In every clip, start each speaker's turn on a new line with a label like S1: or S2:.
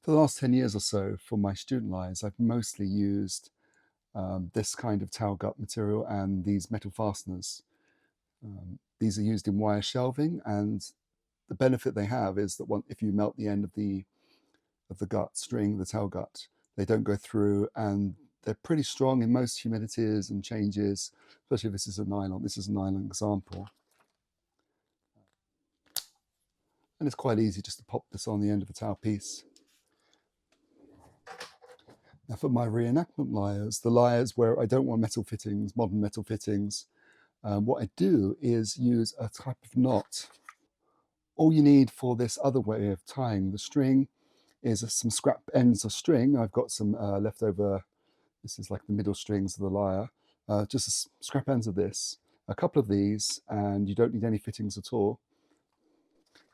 S1: For the last 10 years or so, for my student lyres, I've mostly used this kind of tailgut material and these metal fasteners. These are used in wire shelving, and the benefit they have is that if you melt the end of the gut string, the tailgut, they don't go through, and they're pretty strong in most humidities and changes, especially if this is a nylon. This is a nylon example. And it's quite easy just to pop this on the end of the tailpiece. Now for my reenactment lyres, the lyres where I don't want metal fittings, modern metal fittings, what I do is use a type of knot. All you need for this other way of tying the string is some scrap ends of string. I've got some leftover, this is like the middle strings of the lyre, just scrap ends of this, a couple of these, and you don't need any fittings at all.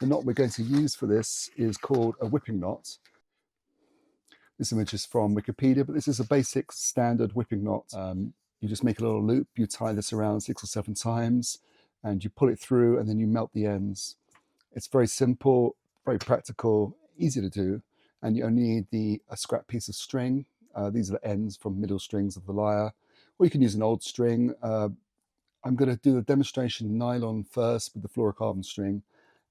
S1: The knot we're going to use for this is called a whipping knot. This image is from Wikipedia, but this is a basic standard whipping knot. You just make a little loop, you tie this around 6 or 7 times, and you pull it through, and then you melt the ends. It's very simple, very practical, easy to do, and you only need a scrap piece of string. These are the ends from middle strings of the lyre, or you can use an old string. I'm going to do a demonstration nylon first with the fluorocarbon string,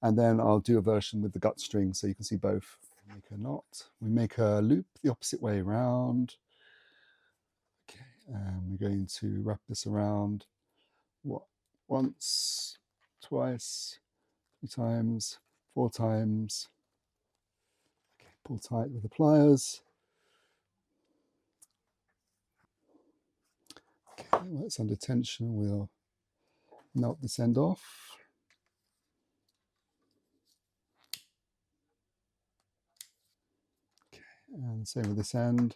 S1: and then I'll do a version with the gut string so you can see both. Make a knot. We make a loop the opposite way around. Okay, and we're going to wrap this around once, twice, 3 times, 4 times. Okay, pull tight with the pliers. Okay, well, it's under tension. We'll melt this end off. Okay, and same with this end.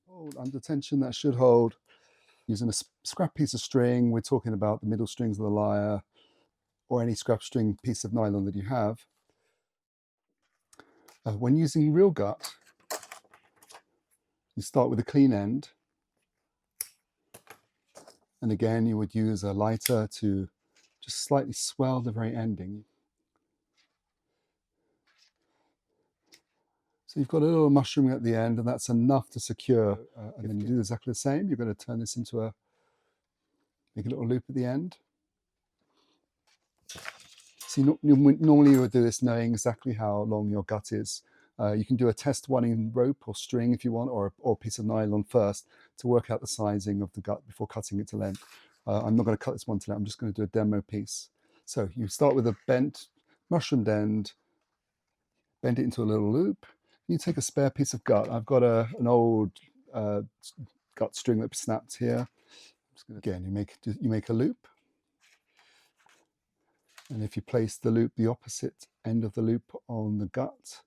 S1: Hold under tension, that should hold. Using a scrap piece of string, we're talking about the middle strings of the lyre, or any scrap string piece of nylon that you have. When using real gut, you start with a clean end, and again you would use a lighter to just slightly swell the very ending. So you've got a little mushrooming at the end, and that's enough to secure. And then you do exactly the same. You're going to turn this into make a little loop at the end. So normally you would do this knowing exactly how long your gut is. You can do a test one in rope or string if you want, or a piece of nylon first to work out the sizing of the gut before cutting it to length. I'm not going to cut this one to length. I'm just going to do a demo piece. So you start with a bent, mushroomed end, bend it into a little loop. You take a spare piece of gut. I've got an old gut string that snapped here. Again, you make a loop, and if you place the loop, the opposite end of the loop on the gut,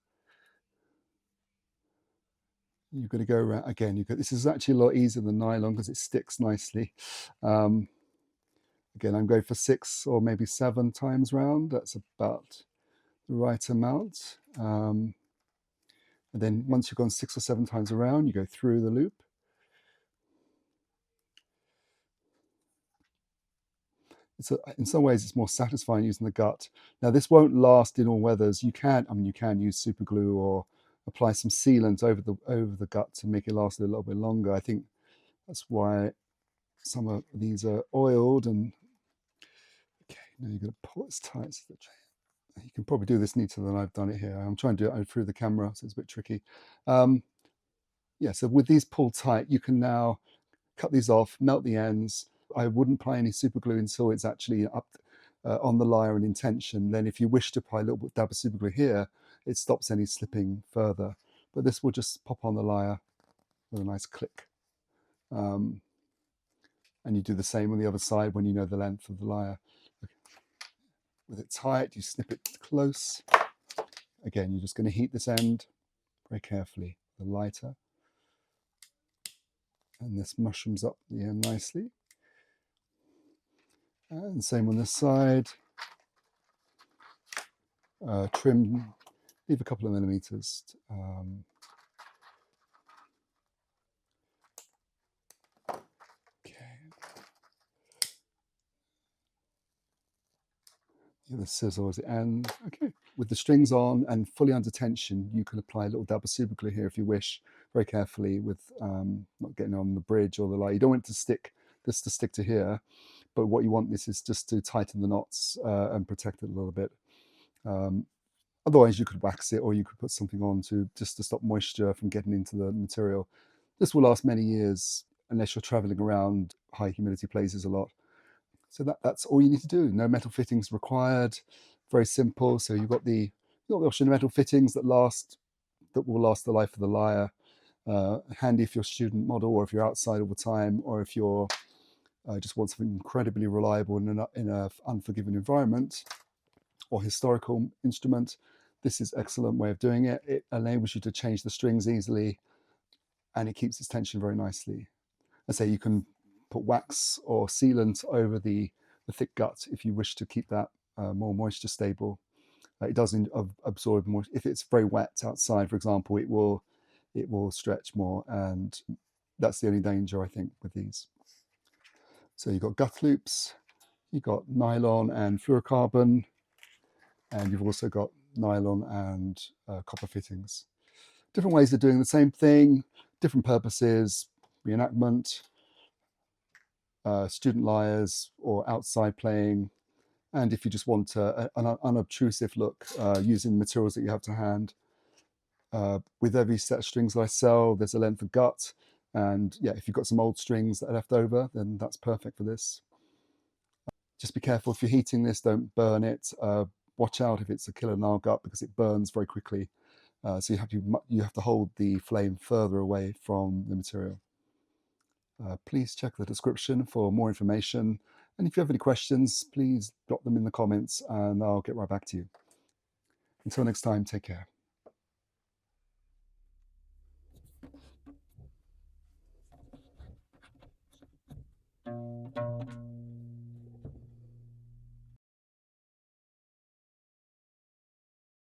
S1: you're going to go around again. This is actually a lot easier than nylon because it sticks nicely. Again, I'm going for 6 or maybe 7 times round. That's about the right amount. And then once you've gone 6 or 7 times around, you go through the loop. In some ways, it's more satisfying using the gut. Now, this won't last in all weathers. You can use super glue or apply some sealant over the gut to make it last a little bit longer. I think that's why some of these are oiled. And okay, now you're going to pull this tight. So that you can probably do this neater than I've done it here. I'm trying to do it through the camera, so it's a bit tricky. Yeah, so with these pulled tight, you can now cut these off, melt the ends. I wouldn't apply any super glue until it's actually up on the lyre and in tension. Then if you wish to apply a little dab of super glue here, it stops any slipping further. But this will just pop on the lyre with a nice click. And you do the same on the other side when you know the length of the lyre. Okay. With it tight, you snip it close. Again, you're just going to heat this end very carefully, the lighter. And this mushrooms up the end nicely. And same on this side. Trim, leave a couple of millimeters. the scissors, and okay, with the strings on and fully under tension, you can apply a little dab of super glue here if you wish, very carefully, with not getting on the bridge or the lie. You don't want it to stick this to stick to here, but what you want this is just to tighten the knots and protect it a little bit. Otherwise, you could wax it, or you could put something on to just to stop moisture from getting into the material. This will last many years unless you're traveling around high humidity places a lot. So that's all you need to do. No metal fittings required. Very simple. So you've got the option of metal fittings that will last the life of the lyre. Handy if you're a student model, or if you're outside all the time, or if you're just want something incredibly reliable in an unforgiving environment or historical instrument. This is an excellent way of doing it. It enables you to change the strings easily, and it keeps its tension very nicely. And so you can put wax or sealant over the thick gut if you wish to keep that more moisture stable. It does absorb more. If it's very wet outside, for example, it will stretch more, and that's the only danger, I think, with these. So you've got gut loops, you've got nylon and fluorocarbon, and you've also got nylon and copper fittings. Different ways of doing the same thing, different purposes, reenactment, student lyres, or outside playing. And if you just want an unobtrusive look using materials that you have to hand. With every set of strings that I sell, there's a length of gut. And yeah, if you've got some old strings that are left over, then that's perfect for this. Just be careful if you're heating this, don't burn it. Watch out if it's a killer nail gut, because it burns very quickly. So you have to hold the flame further away from the material. Please check the description for more information. And if you have any questions, please drop them in the comments and I'll get right back to you. Until next time, take care.